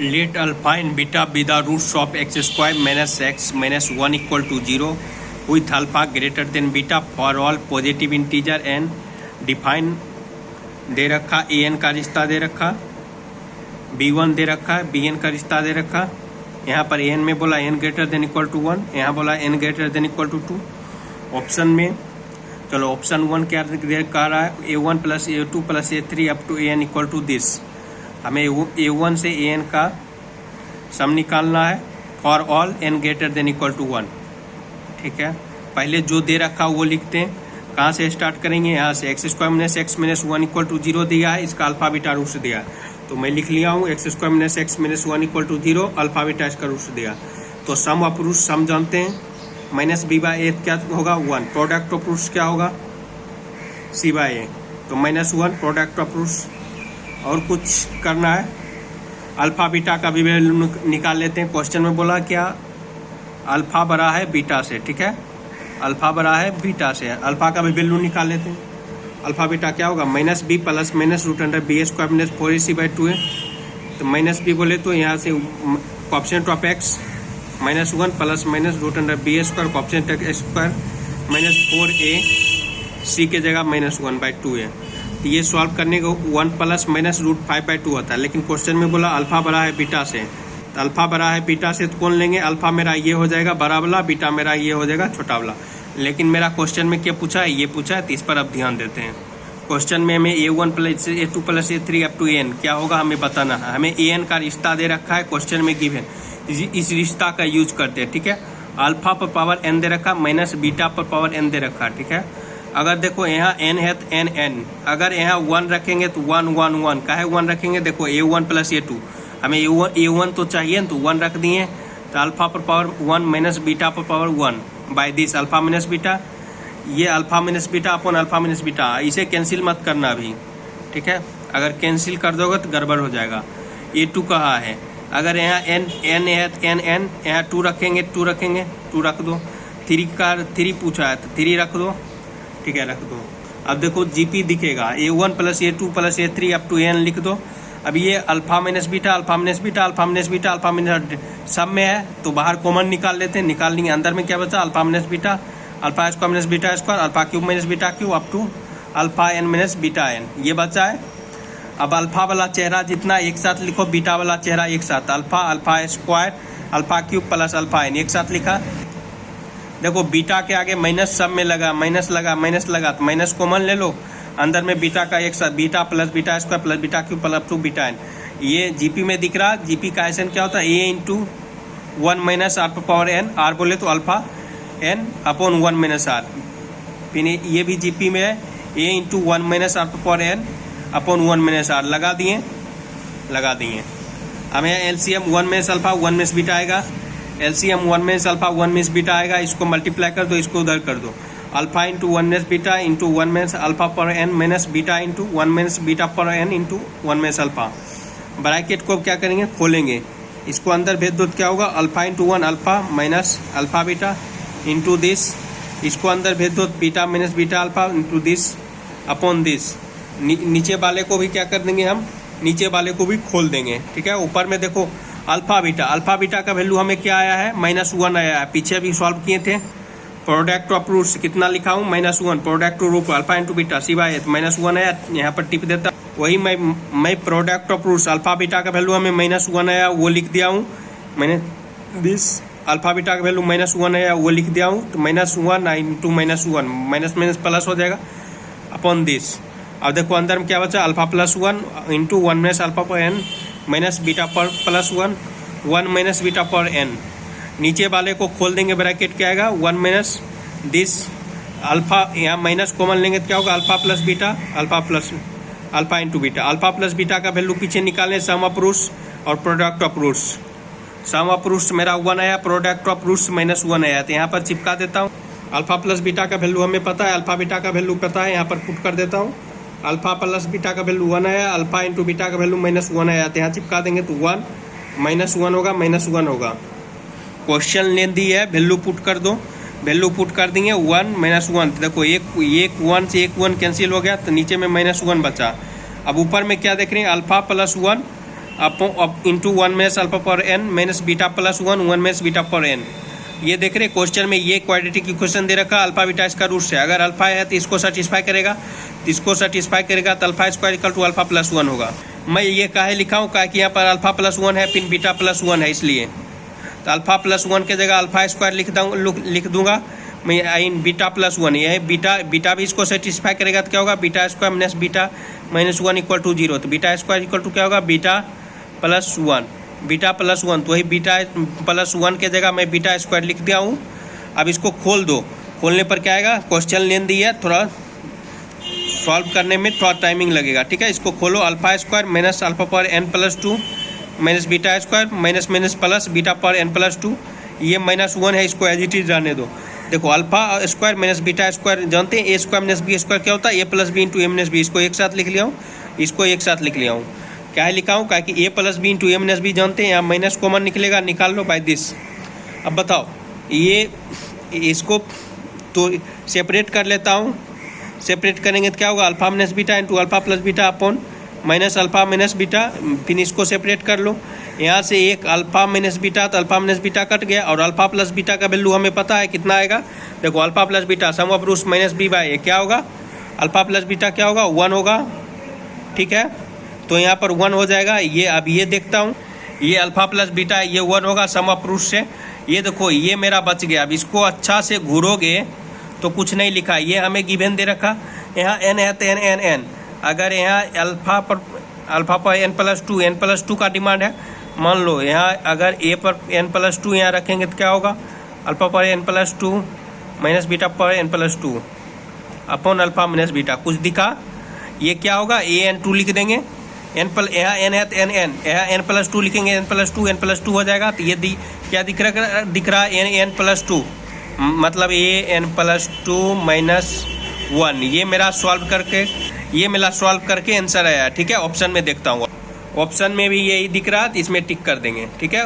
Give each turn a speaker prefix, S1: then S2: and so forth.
S1: Let alpha and beta be the roots of x square minus x minus 1 equal to 0 with alpha greater than beta for all positive integer n. Define दे रखा, a N का रिश्ता दे रखा, b1 दे रखा, bn का रिश्ता दे रखा। यहाँ पर एन में बोला n greater than equal to 1, यहाँ बोला n greater than equal to 2। Option में चलो ऑप्शन 1 क्या कह रहा है, a1 plus a2 plus a3 up to an equal to this. हमें a1 से an का सम निकालना है for all n greater than equal to 1। ठीक है, पहले जो दे रखा वो लिखते हैं। कहाँ से स्टार्ट करेंगे, यहाँ से x square minus x minus 1 equal to 0 दिया है, इसका अल्फा बीटा रूट दिया है, तो मैं लिख लिया हूँ x square minus x minus 1 equal to 0 alpha beta इसका रूट दिया। तो सम ऑफ रूट सम जानते हैं, माइनस बी बाई ए क्या होगा 1, प्रोडक्ट ऑफ रूट्स क्या होगा सी बाई ए, तो माइनस 1 प्रोडक्ट ऑफ रूट्स। और कुछ करना है, अल्फा बीटा का भी वैल्यू निकाल लेते हैं। क्वेश्चन में बोला क्या, अल्फा बड़ा है बीटा से। ठीक है, अल्फा बड़ा है बीटा से, अल्फा का भी वैल्यू निकाल लेते हैं। अल्फा बीटा क्या होगा, minus B plus minus root under B square minus 4ac by 2 है। तो माइनस बी बोले तो यहाँ से coefficient of X minus 1 plus minus root under B square coefficient X square minus 4ac के जगह माइनस 1 बाई 2 है। तो ये सॉल्व करने को 1 प्लस माइनस रूट 5 बाई 2 होता है। लेकिन क्वेश्चन में बोला अल्फा बड़ा है बीटा से, तो अल्फा बड़ा है बीटा से तो कौन लेंगे, अल्फा मेरा ये हो जाएगा बड़ा वाला, बीटा मेरा ये हो जाएगा छोटा वाला। लेकिन मेरा क्वेश्चन में क्या पूछा है, ये पूछा है, तो इस पर अब ध्यान देते हैं। क्वेश्चन में हमें a1 plus a2 plus a3 up to n क्या होगा हमें बताना है। हमें an का रिश्ता दे रखा है, क्वेश्चन में गिवन, इस रिश्ता का यूज करते हैं। ठीक है, अल्फा पर पावर n दे रखा माइनस बीटा पर पावर n दे रखा। ठीक है, अगर देखो यहाँ n है तो n, अगर यहाँ 1 रखेंगे तो 1 1 1 का है 1 रखेंगे। देखो a1 प्लस a2, हमें a1 तो चाहिए तो 1 रख दिए, तो अल्फा पर पावर 1 माइनस बीटा पर power 1 by this alpha minus beta. ये alpha minus beta upon alpha minus beta, इसे कैंसिल मत करना अभी। ठीक है, अगर कैंसिल कर दोगे तो गड़बड़ हो जाएगा। a2 कहाँ है, अगर यहाँ n है तो n यहाँ 2 रखेंगे 2 रख दो। 3 पूछा है तो 3 रख दो। ठीक है, रख दो। अब देखो जीपी दिखेगा a1 plus a2 plus a3 up to n लिख दो। अब ये alpha minus beta alpha minus beta alpha minus beta alpha minus सब में है, तो बाहर कॉमन निकाल लेते हैं। निकाल लेंगे, अंदर में क्या बचा, alpha minus beta alpha square minus beta square alpha cube minus beta cube up to alpha n minus beta n, ये बचा है। अब अल्फा वाला चेहरा जितना एक साथ लिखो, बीटा वाला चेहरा एक साथ, alpha square alpha cube plus alpha n एक साथ लिखा। देखो बीटा के आगे माइनस सब में लगा, माइनस लगा तो माइनस कॉमन ले लो, अंदर में बीटा का एक साथ beta plus beta square plus beta cube plus two beta n. ये जीपी में दिख रहा, जीपी का एसन क्या होता है, a into 1 minus r power n, r बोले तो alpha n upon 1 minus r. फिर ये भी जीपी में है, a into 1 minus r power n upon 1 minus r. लगा दिए। हमें LCM 1 minus alpha 1 minus beta आएगा, LCM 1 minus alpha 1 minus beta आएगा। इसको मल्टीप्लाई कर दो, इसको उधर कर दो, alpha into 1 minus beta into 1 minus alpha पर N minus beta into 1 minus beta पर n into 1 minus alpha. Bracket को क्या करेंगे, खोलेंगे, इसको अंदर भेज दो, क्या होगा alpha into 1 alpha minus alpha beta into this, इसको अंदर भेज दो, beta minus beta alpha into this upon this. नीचे वाले को भी क्या कर देंगे हम, नीचे वाले को भी खोल देंगे। ठीक है, ऊपर में देखो अल्फा बीटा का वैल्यू हमें क्या आया है, -1 आया है। पीछे भी सॉल्व किए थे, प्रोडक्ट ऑफ रूट्स कितना लिखा हूँ -1, product of root alpha into beta सिवाय -1 आया, यहाँ पर टिप देता। वही मैं product of roots alpha beta का वैल्यू हमें -1 आया वो लिख दिया हूँ मैंने, दिस अल्फा बीटा का वैल्यू -1 आया वो लिख दिया हूँ। तो -1 इंटू -1 माइनस माइनस प्लस हो जाएगा अपॉन दिस। अब देखो अंदर में क्या बचा, alpha plus 1 into 1 minus alpha पर एन माइनस बीटा पर प्लस 1 माइनस बीटा पर एन। नीचे वाले को खोल देंगे, ब्रैकेट क्या आएगा 1 माइनस दिस अल्फा, यहाँ माइनस कॉमन लेंगे तो क्या होगा alpha plus beta alpha into beta. Alpha plus beta का वैल्यू पीछे निकालें, सम ऑफ रूट्स और product of roots. Sum of roots मेरा 1 आया, प्रोडक्ट ऑफ रूट्स -1 आया, तो यहाँ पर चिपका देता हूँ। अल्फा प्लस बीटा का वैल्यू हमें पता है, अल्फा बीटा का वैल्यू पता है, यहाँ पर पुट कर देता हूँ। अल्फा प्लस बीटा का वैल्यू 1 आया, अल्फा इंटू बीटा का वैल्यू -1 आया, तो यहाँ चिपका देंगे तो 1 -1 होगा -1 होगा। क्वेश्चन ले दी है, वैल्यू पुट कर दो, वैल्यू पुट कर देंगे 1 -1। देखो एक 1 से 1 कैंसिल हो गया, तो नीचे में -1 बचा। अब ऊपर में क्या देख रहे हैं, अल्फा प्लस 1 अब into 1 minus alpha power N minus beta plus 1 minus beta power N. ये देख रहे क्वेश्चन में ये क्वाड्रेटिक इक्वेशन दे रखा अल्फा बीटा इसका रूट से। अगर अल्फा है तो इसको सेटिस्फाई करेगा, तो alpha square equal to alpha plus 1 होगा। मैं ये काहे लिखा हूँ, कि यहाँ पर अल्फा प्लस 1 है, फिर बीटा प्लस 1 है, इसलिए तो अल्फा प्लस 1 के जगह अल्फा स्क्वायर लिख दूंगा मैं इन बीटा प्लस 1। यह बीटा भी इसको सेटिस्फाई करेगा तो क्या होगा, beta square minus beta minus 1 equal to 0। तो बीटा स्क्वायर इक्वल टू क्या होगा, बीटा प्लस 1। तो वही बीटा प्लस 1 के जगह मैं बीटा स्क्वायर लिख दिया हूँ। अब इसको खोल दो, खोलने पर क्या आएगा, क्वेश्चन लेंदी है, थोड़ा सॉल्व करने में थोड़ा टाइमिंग लगेगा, ठीक है। इसको खोलो, alpha square minus alpha power N plus 2 minus beta square minus minus plus beta power N plus 2। ये -1 है, इसको एज इट इज रहने दो। देखो alpha square minus beta square जानते हैं, ए स्क्वायर माइनस बी स्क्वायर क्या होता है, ए प्लस बी इंटू ए माइनस बी। इसको एक साथ लिख लिया हूँ, क्या है लिखा हूँ, कि ए प्लस बी इंटू ए माइनस बी जानते हैं, यहाँ माइनस कॉमन निकलेगा, निकाल लो बाय दिस। अब बताओ ये इसको तो सेपरेट कर लेता हूँ। सेपरेट करेंगे तो क्या होगा, alpha minus beta into alpha plus beta upon minus alpha minus beta. फिर इसको सेपरेट कर लो, यहाँ से एक अल्फा माइनस बीटा, तो अल्फा माइनस बीटा कट गया, और अल्फा प्लस बीटा का वैल्यू हमें पता है कितना आएगा। देखो alpha plus beta sum of roots minus b by a क्या होगा, अल्फा प्लस बीटा क्या होगा, 1 होगा, ठीक है। तो यहाँ पर 1 हो जाएगा। ये अब ये देखता हूँ, ये अल्फा प्लस बीटा है, ये 1 होगा सम ऑफ रूट्स से। ये देखो ये मेरा बच गया। अब इसको अच्छा से घूरोगे तो कुछ नहीं लिखा, ये हमें गिवन दे रखा, यहाँ एन है तो एन। अगर यहाँ अल्फा पर एन प्लस टू का डिमांड है, मान लो यहाँ अगर ए पर एन प्लस 2 यहाँ रखेंगे तो क्या होगा, अल्फा पर एन प्लस 2 माइनस बीटा पर N plus 2 upon alpha minus beta. कुछ दिखा, ये क्या होगा, ए एन 2 लिख देंगे, यहाँ एन है तो एन, यहाँ एन प्लस 2 लिखेंगे, एन प्लस 2 हो जाएगा। तो ये क्या दिख रहा है, एन प्लस 2 मतलब ए एन प्लस 2 माइनस 1। ये मेरा सॉल्व करके आंसर आया, ठीक है। ऑप्शन में देखता हूँ, ऑप्शन में भी यही दिख रहा है, तो इसमें टिक कर देंगे, ठीक है।